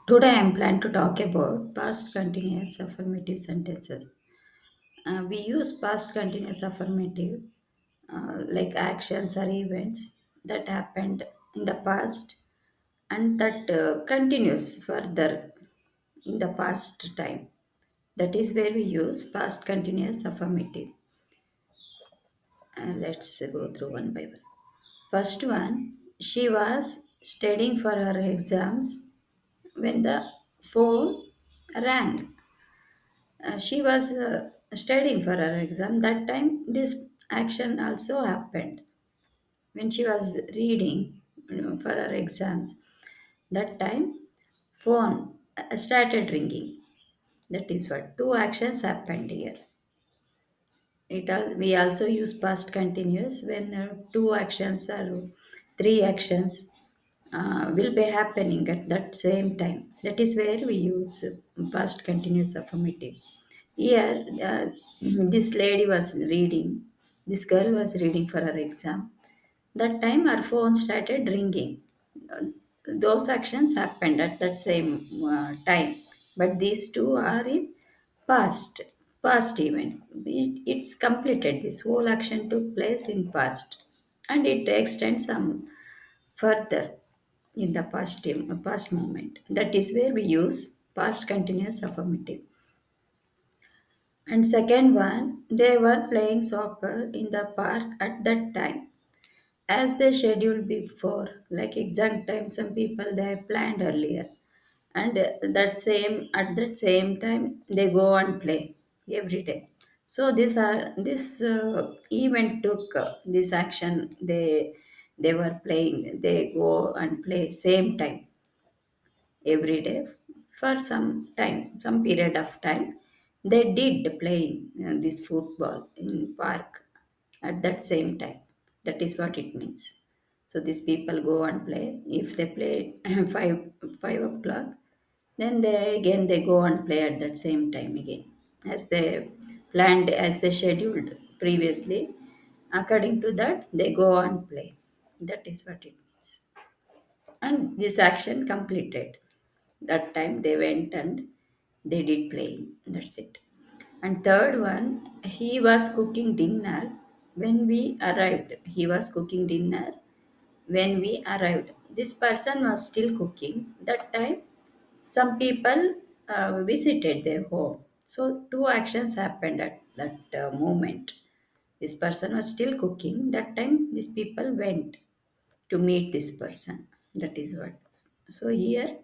Today I am planning to talk about past continuous affirmative sentences. We use past continuous affirmative like actions or events that happened in the past and that continues further in the past time. That is where we use past continuous affirmative. Let's go through one by one. First one, she was studying for her exams when the phone rang. She was studying for her exam. That time, this action also happened when she was reading for her exams. That time, phone started ringing. That is what two actions happened here. We also use past continuous when two actions or three actions will be happening at that same time. That is where we use past continuous affirmative. Here, this lady was reading, this girl was reading for her exam. That time, her phone started ringing. Uh, Those actions happened at that same time, but these two are in past, past event. It's completed. This whole action took place in past, and it extends some further in the past moment. That is where we use past continuous affirmative. And second one, they were playing soccer in the park at that time as they scheduled before, like exact time. Some people they planned earlier, and that same time they go and play every day. So this event took this action. They were playing. They go and play same time every day for some time, some period of time. They did playing this football in park at that same time. That is what it means. So these people go and play. If they play 5 o'clock, then they go and play at that same time again, as they planned, as they scheduled previously. According to that, they go and play. That is what it means. And this action completed. That time they went and they did playing. That's it. And third one, he was cooking dinner when we arrived. He was cooking dinner when we arrived. This person was still cooking. That time, some people visited their home. So, two actions happened at that moment. This person was still cooking. That time, these people went to meet this person. That is what. So, here,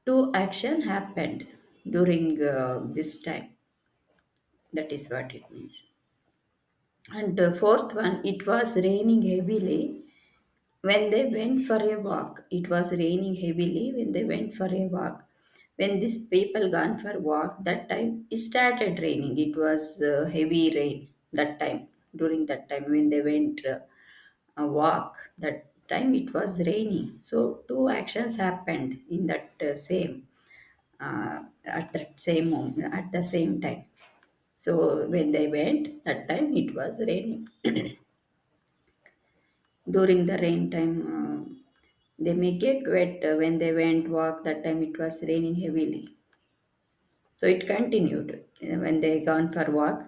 two action happened during this time. That is what it means. And the fourth one, it was raining heavily when they went for a walk. It was raining heavily when they went for a walk. When these people gone for walk, that time it started raining. It was heavy rain that time. During that time when they went a walk, that time it was raining. So two actions happened in that same at that same moment, at the same time. So when they went, that time it was raining. During the rain time, they may get wet when they went walk. That time it was raining heavily. So it continued. When they gone for walk,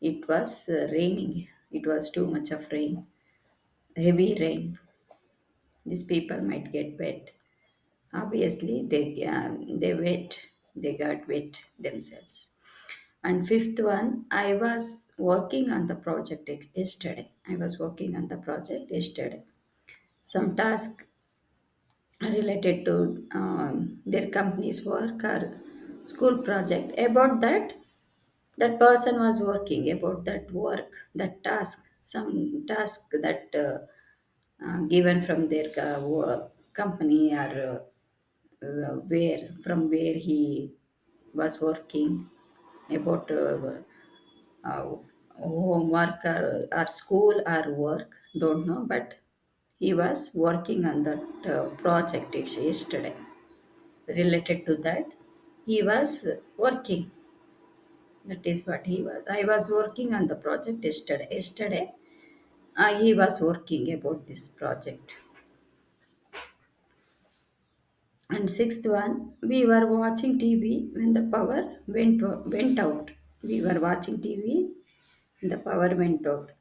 it was raining. It was too much of rain, heavy rain. These people might get wet. Obviously, they wet. They got wet themselves. And fifth one, I was working on the project yesterday. I was working on the project yesterday. Some task related to their company's work or school project. About that, that person was working about that work, that task, some task that given from their company or where he was working, about uh, homework or school or work, don't know, but he was working on that project yesterday. Related to that, he was working. That is what he was. I was working on the project yesterday. He was working about this project. And sixth one, we were watching TV when the power went out. We were watching TV, the power went out.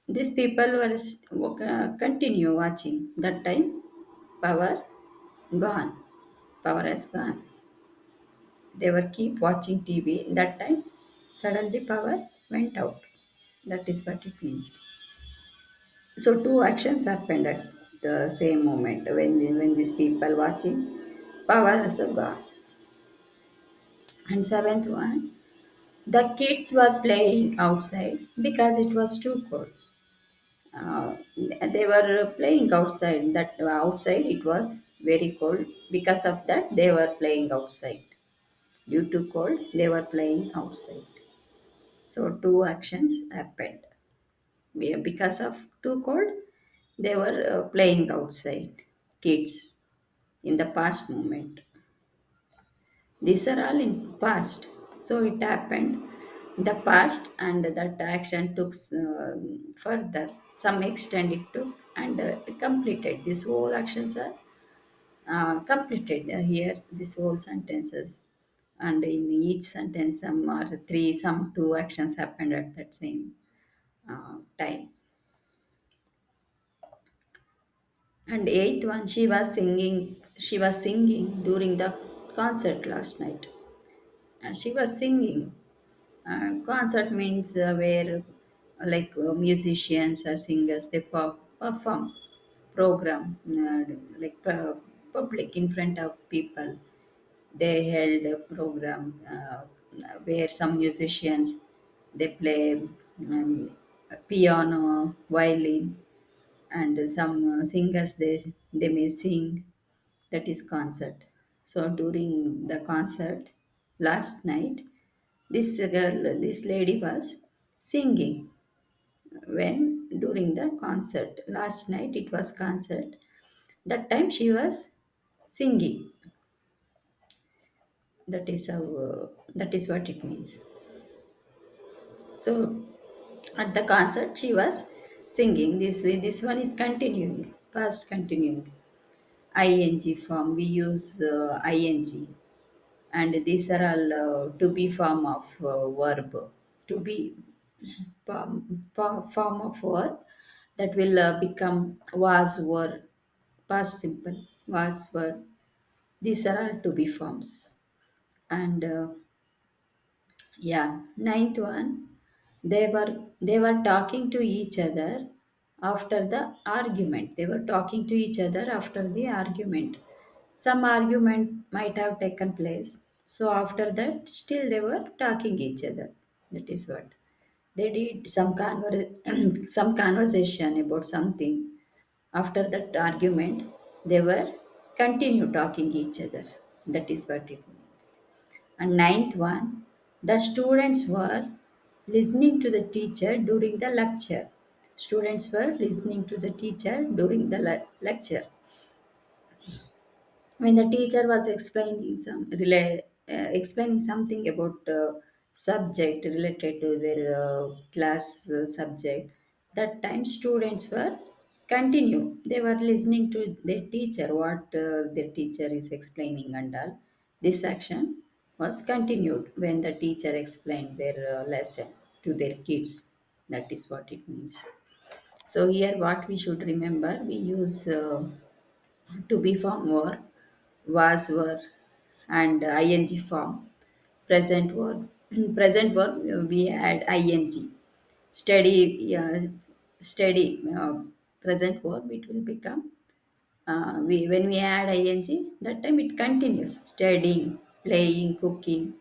These people were continue watching. That time, power gone. Power has gone. They were keep watching TV. That time, suddenly power went out. That is what it means. So two actions happened at the same moment when these people watching, power also gone. And seventh one, the kids were playing outside because it was too cold. They were playing outside. That outside it was very cold. Because of that, they were playing outside. Due to cold, they were playing outside. So two actions happened. Because of too cold, they were playing outside. Kids in the past moment. These are all in past. So it happened in the past, and that action took further. Some extent it took and it completed. These whole actions are completed here. These whole sentences, and in each sentence, some are three, some two actions happened at that same time. And eighth one, she was singing. She was singing during the concert last night. She was singing. Concert means where musicians or singers they perform program public in front of people. They held a program where some musicians they play piano, violin, and some singers they may sing. That is concert. So during the concert last night, this lady was singing when during the concert. Last night it was concert. That time she was singing. That is what it means. So at the concert she was singing. This one is continuing, past continuing. Ing form we use ing, and these are all to be form of verb. To be form of verb that will become was, were, past simple, was, were. These are all to be forms. And yeah, ninth one, they were talking to each other after the argument. They were talking to each other after the argument. Some argument might have taken place. So after that, still they were talking each other. That is what they did. Some some conversation about something. After that argument, they were continue talking each other. That is what it means. And ninth one, the students were listening to the teacher during the lecture. Students were listening to the teacher during the lecture. When the teacher was explaining something about subject related to their class subject, that time students were continue. They were listening to their teacher, what their teacher is explaining and all. This action was continued when the teacher explained their lesson to their kids. That is what it means. So here what we should remember, we use to be form were, was, were, and ing form. Present verb. Present verb we add ing. Steady, steady. Present verb it will become. When we add ing, that time it continues. Studying, playing, cooking,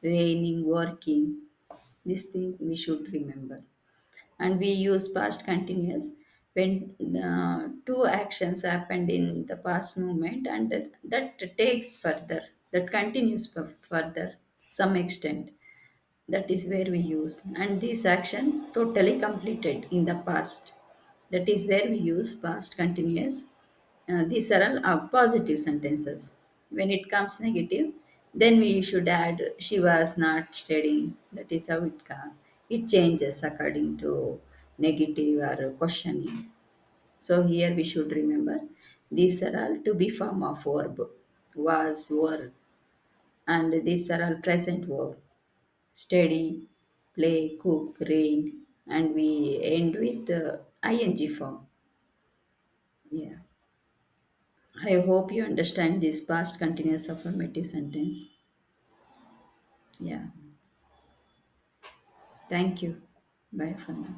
raining, working. These things we should remember. And we use past continuous when two actions happened in the past moment, and that takes further, that continues further some extent. That is where we use, and this action totally completed in the past. That is where we use past continuous. These are all positive sentences. When it comes negative, then we should add she was not studying. That is how it changes according to negative or questioning. So here we should remember These are all to be form of verb. Was, were, and these are all present verb. Study, play, cook, rain, and we end with the ing form. Yeah. I hope you understand this past continuous affirmative sentence. Yeah. Thank you. Bye for now.